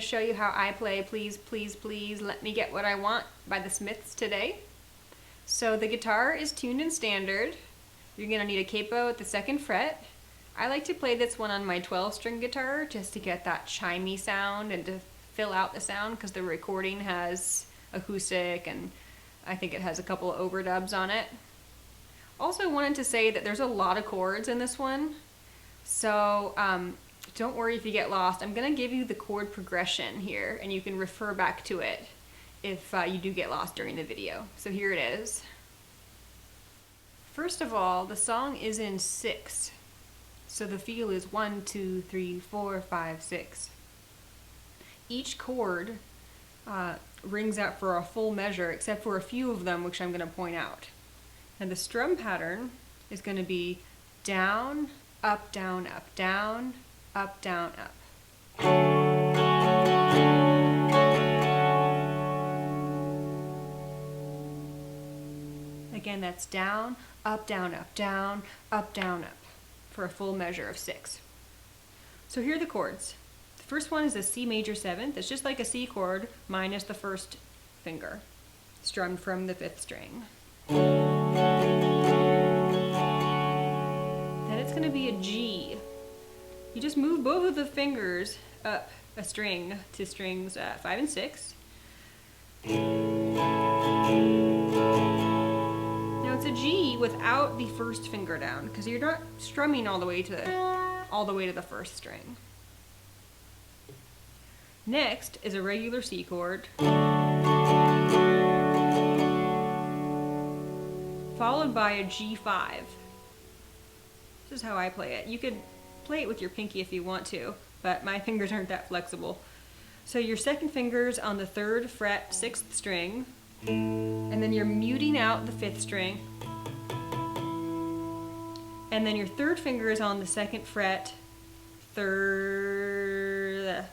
show you how I play Please, Please, Please Let Me Get What I Want by the Smiths today. So the guitar is tuned in standard. You're going to need a capo at the 2nd fret. I like to play this one on my 12-string guitar just to get that chimey sound and to fill out the sound because the recording has acoustic and I think it has a couple of overdubs on it. Also wanted to say that there's a lot of chords in this one, so don't worry if you get lost. I'm going to give you the chord progression here and you can refer back to it if you do get lost during the video. So here it is. First of all, the song is in 6. So the feel is 1, 2, 3, 4, 5, 6. Each chord rings out for a full measure except for a few of them which I'm going to point out. And the strum pattern is going to be down, up, down, up, down, up, down, up. Again, that's down, up, down, up, down, up, down, up for a full measure of 6. So here are the chords. The first one is a C major 7th. It's just like a C chord minus the 1st finger, strummed from the 5th string. Then it's going to be a G. You just move both of the fingers up a string to strings 5 and 6. Now it's a G without the 1st finger down because you're not strumming all the way to the 1st string. Next is a regular C chord, followed by a G5. This is how I play it. You could play it with your pinky if you want to, but my fingers aren't that flexible. So your 2nd finger's on the 3rd fret, 6th string, and then you're muting out the 5th string. And then your 3rd finger is on the 2nd fret, 3rd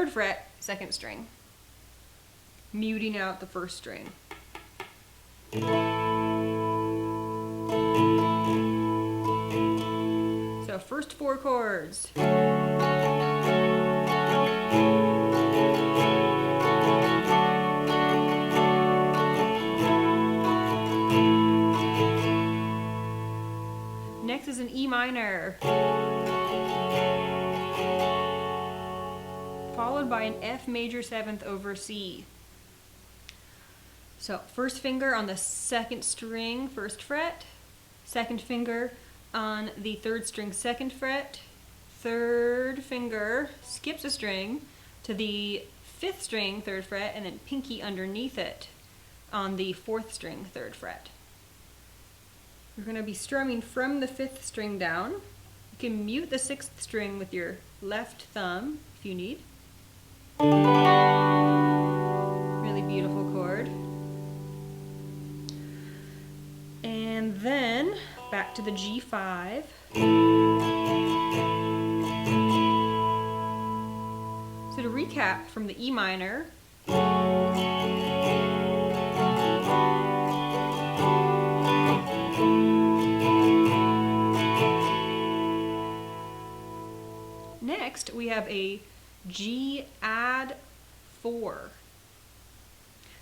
fret, 2nd string, muting out the 1st string. So first 4 chords. Next is an E minor, followed by an F major 7th over C. So 1st finger on the 2nd string, 1st fret, 2nd finger on the 3rd string, 2nd fret, 3rd finger skips a string to the 5th string, 3rd fret, and then pinky underneath it on the 4th string, 3rd fret. You're going to be strumming from the 5th string down. You can mute the 6th string with your left thumb if you need. Really beautiful chord. And then back to the G5. So to recap from the E minor, next we have a G add 4.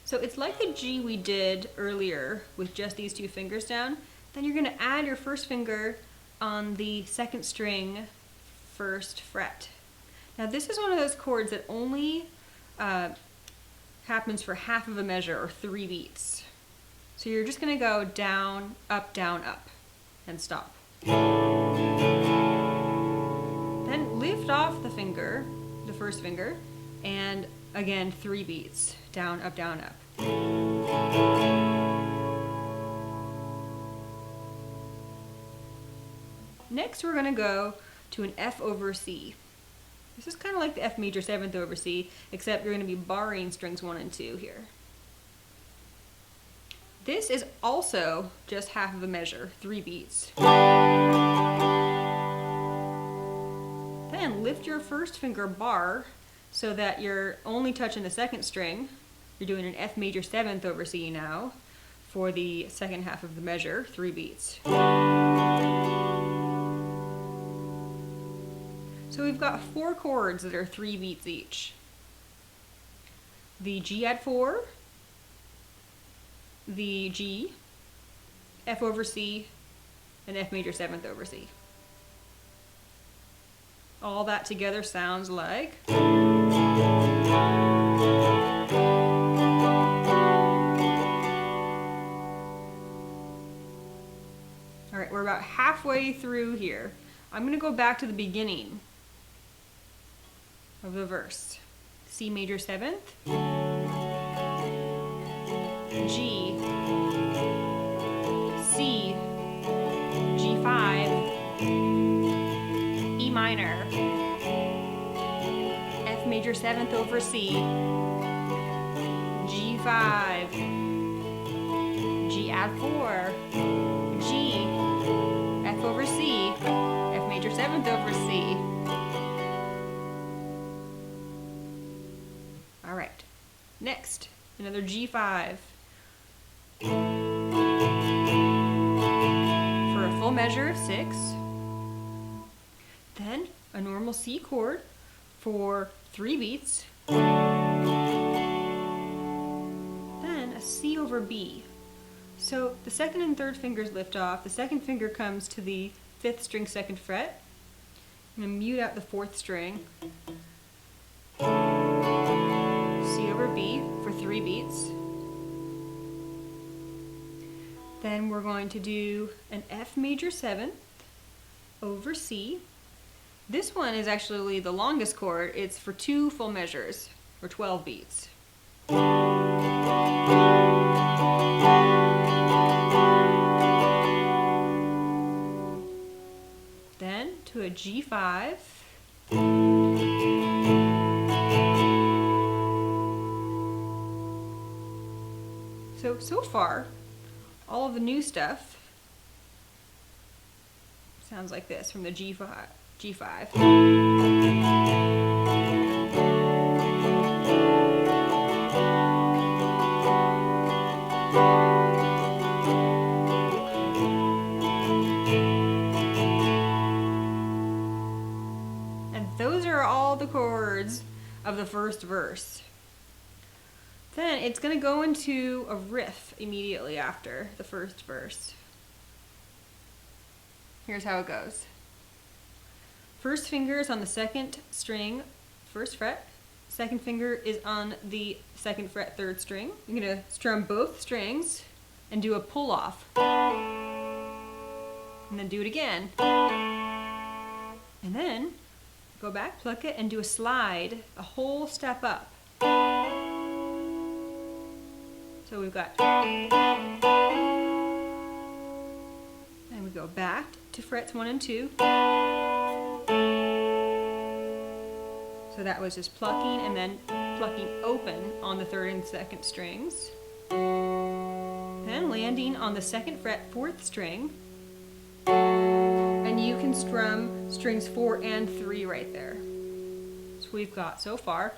So it's like the G we did earlier with just these 2 fingers down. Then you're going to add your 1st finger on the 2nd string, 1st fret. Now this is one of those chords that only happens for half of a measure or 3 beats. So you're just going to go down, up, and stop. Then lift off the finger, the 1st finger, and again 3 beats, down, up, down, up. Next we're going to go to an F over C. This is kind of like the F major 7th over C, except you're going to be barring strings 1 and 2 here. This is also just half of a measure, 3 beats. Then lift your 1st finger bar so that you're only touching the 2nd string. You're doing an F major 7th over C now for the 2nd half of the measure, 3 beats. So we've got 4 chords that are 3 beats each. The G add 4, the G, F over C, and F major 7th over C. All that together sounds like... Alright, we're about halfway through here. I'm going to go back to the beginning of the verse. C major 7th, G, C, G5, E minor, F major 7th over C, G5, G add 4, G, F over C, F major 7th over C. Alright, next, another G5. For a full measure of 6. Then a normal C chord for 3 beats. Then a C over B. So the 2nd and 3rd fingers lift off. The 2nd finger comes to the 5th string 2nd fret. I'm going to mute out the 4th string. C over B for 3 beats. Then we're going to do an F major 7th over C. This one is actually the longest chord. It's for 2 full measures, or 12 beats. Then to a G5. So far, all of the new stuff sounds like this from the G5. And those are all the chords of the first verse. Then it's going to go into a riff immediately after the first verse. Here's how it goes. First finger is on the 2nd string, 1st fret. 2nd finger is on the 2nd fret, 3rd string. You're going to strum both strings and do a pull off. And then do it again. And then go back, pluck it, and do a slide a whole step up. So we've got, and we go back to frets 1 and 2. So that was just plucking and then plucking open on the 3rd and 2nd strings. Then landing on the 2nd fret, 4th string. And you can strum strings 4 and 3 right there. So we've got so far.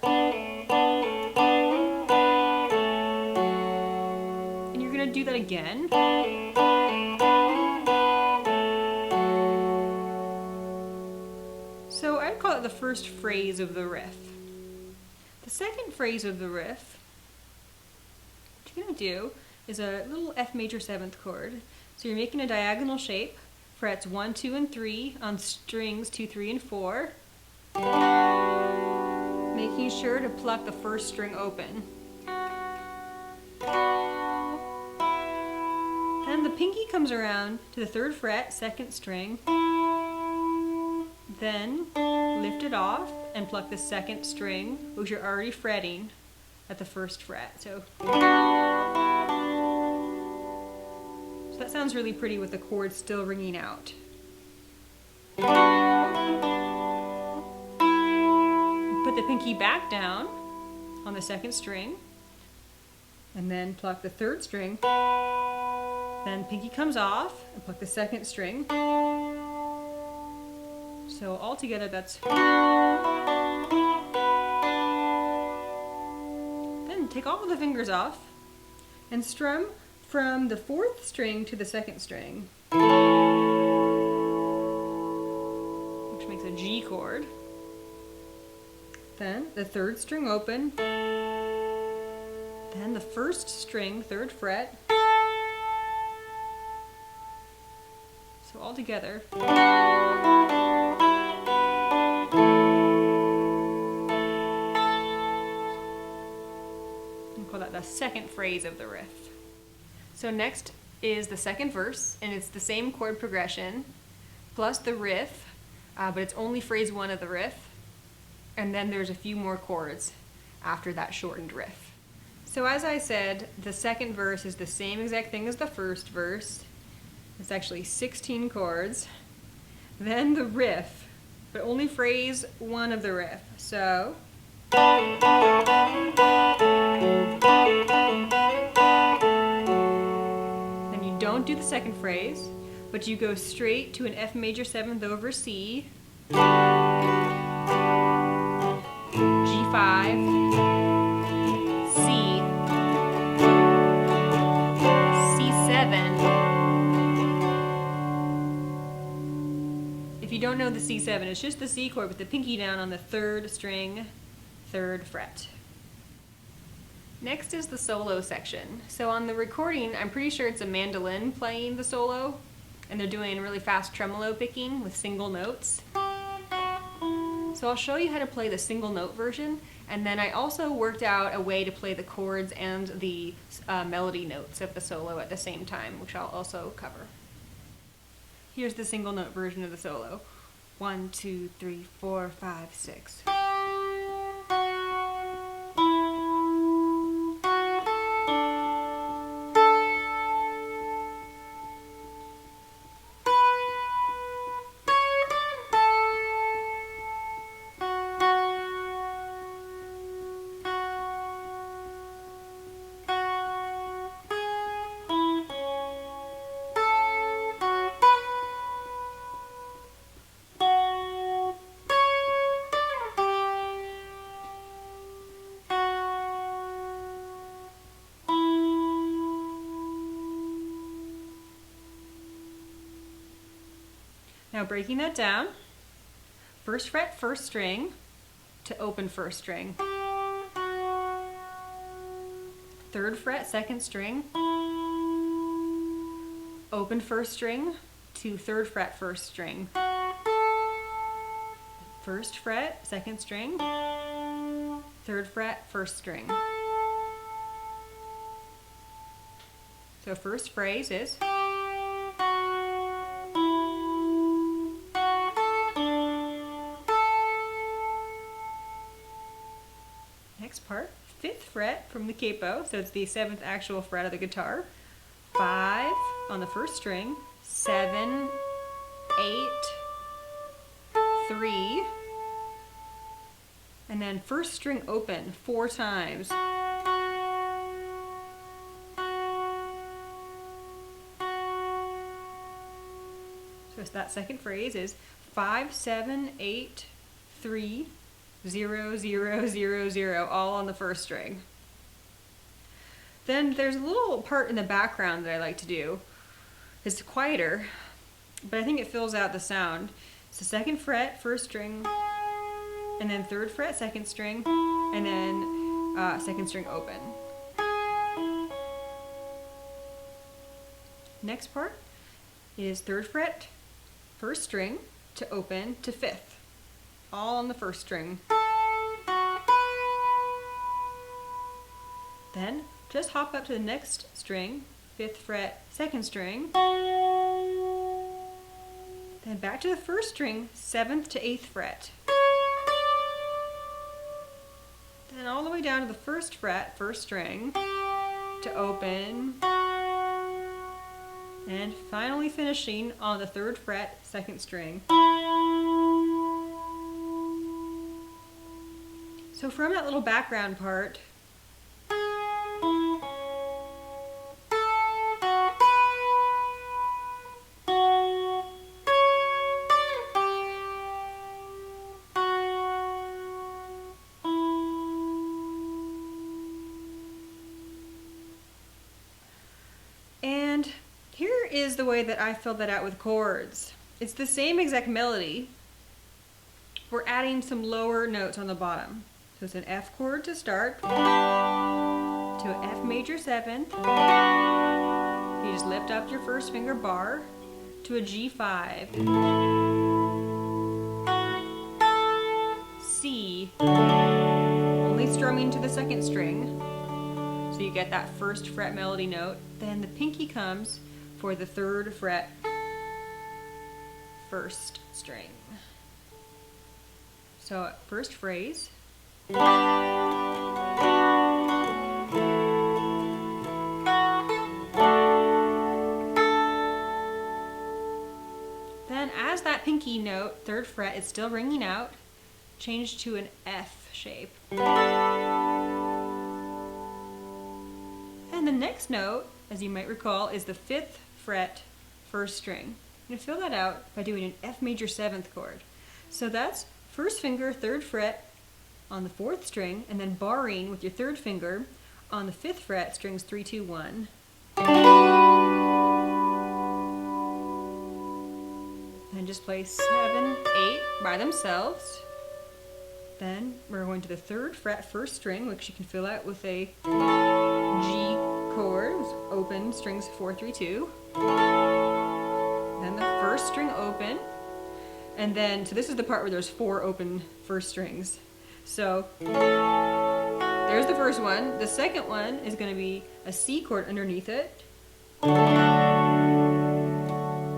Going to do that again. So I'd call it the first phrase of the riff. The second phrase of the riff, what you're going to do is a little F major 7th chord. So you're making a diagonal shape, frets 1, 2, and 3 on strings 2, 3, and 4. Making sure to pluck the 1st string open. Then the pinky comes around to the 3rd fret, 2nd string. Then lift it off and pluck the 2nd string, which you're already fretting at the 1st fret. So that sounds really pretty with the chord still ringing out. Put the pinky back down on the 2nd string, and then pluck the 3rd string. Then pinky comes off and pluck the 2nd string. So all together that's... Then take all of the fingers off and strum from the 4th string to the 2nd string, which makes a G chord. then the third string open, then the first string, third fret. So all together. We call that the second phrase of the riff. So next is the second verse, and it's the same chord progression plus the riff, but it's only phrase one of the riff, and then there's a few more chords after that shortened riff. So as I said, the second verse is the same exact thing as the first verse. It's actually 16 chords. Then the riff, but only phrase one of the riff. So then you don't do the second phrase, but you go straight to an F major 7th over C, G5, if you don't know the C7, it's just the C chord with the pinky down on the third string, third fret. Next is the solo section. So on the recording, I'm pretty sure it's a mandolin playing the solo, and they're doing really fast tremolo picking with single notes. So I'll show you how to play the single note version, and then I also worked out a way to play the chords and the melody notes of the solo at the same time, which I'll also cover. Here's the single note version of the solo. 1, 2, 3, 4, 5, 6. Now breaking that down, first fret, first string to open first string. Third fret, second string, open first string to third fret, first string. First fret, second string, third fret, first string. So first phrase is next part, 5th fret from the capo, so it's the 7th actual fret of the guitar. 5 on the first string, 7, 8, 3, and then first string open 4 times. So that second phrase is 5, 7, 8, 3, 0, 0, 0, 0, all on the first string. Then there's a little part in the background that I like to do. It's quieter, but I think it fills out the sound. It's the 2nd fret, first string, and then 3rd fret, 2nd string, and then 2nd string open. Next part is 3rd fret, first string to open to 5th, all on the first string. Then just hop up to the next string, 5th fret, 2nd string, then back to the first string, 7th to 8th fret. Then all the way down to the 1st fret, first string, to open, and finally finishing on the 3rd fret, 2nd string. So from that little background part, and here is the way that I filled that out with chords. It's the same exact melody. We're adding some lower notes on the bottom. So it's an F chord to start, to an F major 7th. You just lift up your first finger bar to a G5. C, only strumming to the 2nd string. So you get that 1st fret melody note. Then the pinky comes for the 3rd fret, 1st string. So 1st phrase. Then as that pinky note, 3rd fret, is still ringing out, change to an F shape. And the next note, as you might recall, is the 5th fret, 1st string. I'm going to fill that out by doing an F major 7th chord. So that's 1st finger, 3rd fret on the 4th string, and then barring with your 3rd finger on the 5th fret, strings 3, 2, 1. And just play 7, 8 by themselves. Then we're going to the 3rd fret, 1st string, which you can fill out with a G chord, open, strings 4, 3, 2. Then the 1st string open, and then, so this is the part where there's 4 open 1st strings. So there's the 1st one. The 2nd one is going to be a C chord underneath it, and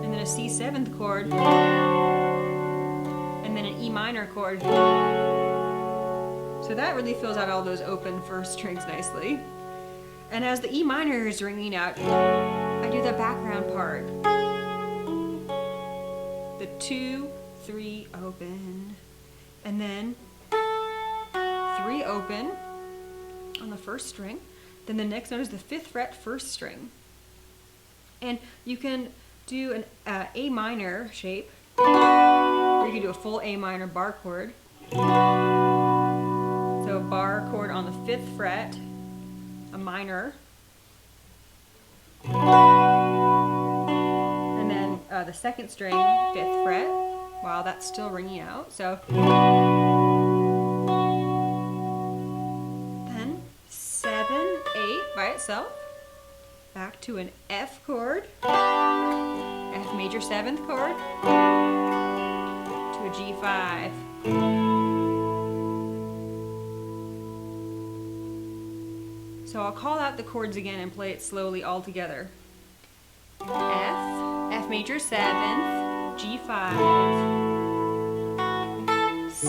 then a C 7th chord, and then an E minor chord. So that really fills out all those open 1st strings nicely. And as the E minor is ringing out, I do the background part. The 2, 3 open, and then 3 open on the 1st string. Then the next note is the 5th fret, 1st string. And you can do an A minor shape, or you can do a full A minor bar chord. So a bar chord on the 5th fret, a minor, and then the 2nd string, 5th fret, while that's still ringing out. So then 7, 8 by itself, back to an F chord, F major 7th chord, to a G5. So I'll call out the chords again and play it slowly all together. F, F major 7th, G5, C,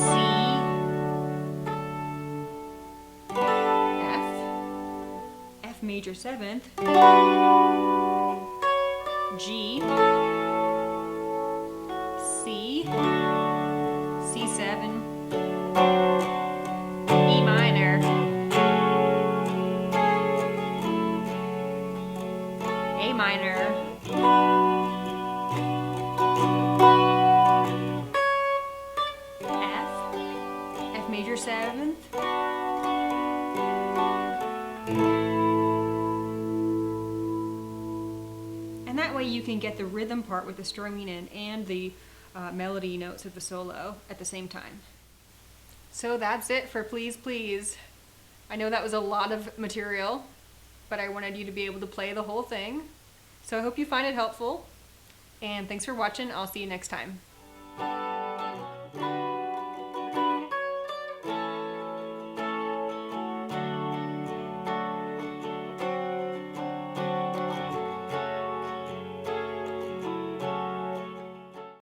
F, F major 7th, G, C, C7, E minor, A minor, F, F major 7th, and that way you can get the rhythm part with the strumming in and the melody notes of the solo at the same time. So that's it for Please Please. I know that was a lot of material, but I wanted you to be able to play the whole thing. So I hope you find it helpful, and thanks for watching. I'll see you next time.